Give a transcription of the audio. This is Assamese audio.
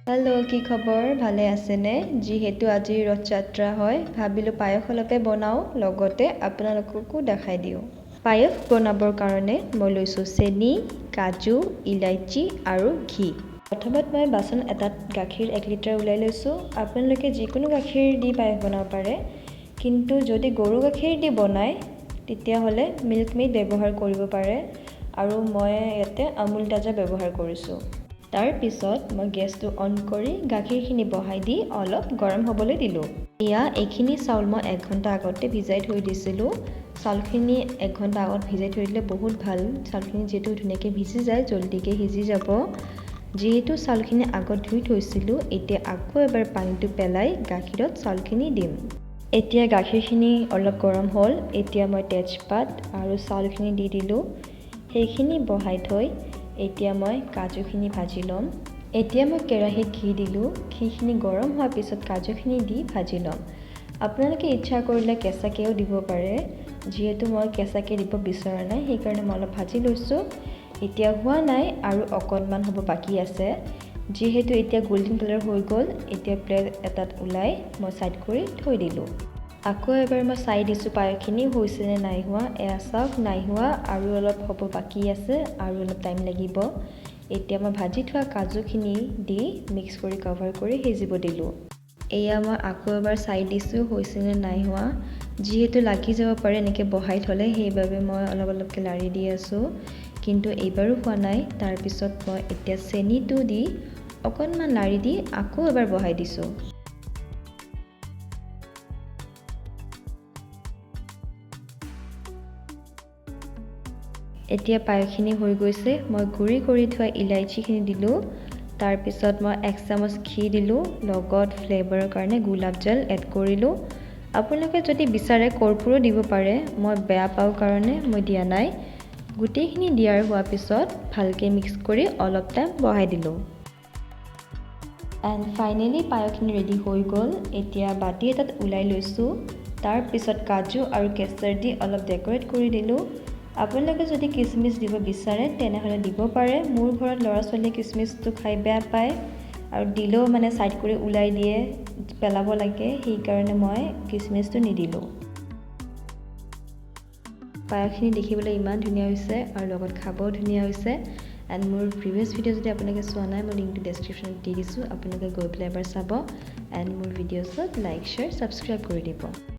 হেল্ল' কি খবৰ ভালে আছেনে যিহেতু আজি ৰথ যাত্ৰা হয় ভাবিলোঁ পায়স অলপে বনাওঁ লগতে আপোনালোককো দেখাই দিওঁ পায়স বনাবৰ কাৰণে মই লৈছোঁ চেনি কাজু ইলাইচি আৰু ঘি প্ৰথমত মই বাচন এটাত গাখীৰ 1 লিটাৰ উলাই লৈছোঁ আপোনালোকে যিকোনো গাখীৰ দি পায়স বনাব পাৰে কিন্তু যদি গৰু গাখীৰ দি বনায় তেতিয়াহ'লে মিল্ক মেড ব্যৱহাৰ কৰিব পাৰে আৰু মই ইয়াতে আমুল তাজা ব্যৱহাৰ কৰিছোঁ তাৰ পিছত মই গেছটো অন কৰি গাখীৰখিনি বহাই দি অলপ গৰম হ'বলৈ দিলোঁ এয়া এইখিনি চাউল মই 1 ঘণ্টা আগতে ভিজাই থৈ দিছিলোঁ চাউলখিনি 1 ঘণ্টা আগত ভিজাই থৈ দিলে বহুত ভাল চাউলখিনি যেটো ধুনীয়াকৈ ভিজি যায় জলদিকৈ সিজি যাব যেহেতু চাউলখিনি আগত ধুই থৈছিলোঁ এতিয়া আকৌ এবাৰ পানীটো পেলাই গাখীৰত চাউলখিনি দিম এতিয়া গাখীৰখিনি অলপ গৰম হ'ল এতিয়া মই তেজপাত আৰু চাউলখিনি দি দিলোঁ সেইখিনি বহাই থৈ এতিয়া মই কাজুখিনি ভাজি ল'ম এতিয়া মই কেৰাহীত ঘি দিলোঁ ঘিখিনি গৰম হোৱাৰ পিছত কাজুখিনি দি ভাজি ল'ম আপোনালোকে ইচ্ছা কৰিলে কেঁচাকেও দিব পাৰে যিহেতু মই কেঁচাকে দিব বিচৰা নাই সেইকাৰণে মই অলপ ভাজি লৈছোঁ এতিয়া হোৱা নাই আৰু অকণমান হ'ব বাকী আছে যেহেতু এতিয়া গোল্ডেন কালাৰ হৈ গ'ল এতিয়া প্লেট এটাত উলাই মই সাইড কৰি থৈ দিলোঁ আকৌ এবাৰ মই চাই দিছোঁ পায়সখিনি হৈছে নে নাই হোৱা এয়া চাওক নাই হোৱা আৰু অলপ হ'ব বাকী আছে আৰু অলপ টাইম লাগিব এতিয়া মই ভাজি থোৱা কাজুখিনি দি মিক্স কৰি কভাৰ কৰি সিজিব দিলোঁ এয়া মই আকৌ এবাৰ চাই দিছোঁ হৈছে নে নাই হোৱা যিহেতু লাগি যাব পাৰে এনেকৈ বহাই থ'লে সেইবাবে মই অলপকৈ লাৰি দি আছোঁ কিন্তু এইবাৰো হোৱা নাই তাৰপিছত মই এতিয়া চেনিটো দি অকণমান লাৰি দি আকৌ এবাৰ বহাই দিছোঁ এতিয়া পায়সখিনি হৈ গৈছে মই গুড়ি কৰি থোৱা ইলাইচিখিনি দিলোঁ তাৰপিছত মই 1 চামুচ ঘি দিলোঁ লগত ফ্লেভাৰৰ কাৰণে গোলাপ জল এড কৰিলোঁ আপোনালোকে যদি বিচাৰে কৰ্পূৰো দিব পাৰে মই বেয়া পাওঁ কাৰণে মই দিয়া নাই গোটেইখিনি দিয়াৰ হোৱাৰ পিছত ভালকৈ মিক্স কৰি অলপ টাইম বহাই দিলোঁ এণ্ড ফাইনেলি পায়সখিনি ৰেডি হৈ গ'ল এতিয়া বাটি এটাত উলাই লৈছোঁ তাৰপিছত কাজু আৰু কেশৰ দি অলপ ডেকৰেট কৰি দিলোঁ আপোনালোকে যদি কিচমিচ দিব বিচাৰে তেনেহ'লে দিব পাৰে মোৰ ঘৰত ল'ৰা ছোৱালীয়ে কিচমিচটো খাই বেয়া পায় আৰু দিলেও মানে সাইড কৰি উলাই দিয়ে পেলাব লাগে সেইকাৰণে মই কিচমিচটো নিদিলোঁ পায়সখিনি দেখিবলৈ ইমান ধুনীয়া হৈছে আৰু লগত খাবও ধুনীয়া হৈছে এণ্ড মোৰ প্ৰিভিয়াছ ভিডিঅ' যদি আপোনালোকে চোৱা নাই মই লিংকটো ডেছক্ৰিপশ্যনত দি দিছোঁ আপোনালোকে গৈ পেলাই এবাৰ চাব এণ্ড মোৰ ভিডিঅ'ছত লাইক শ্বেয়াৰ ছাবস্ক্ৰাইব কৰি দিব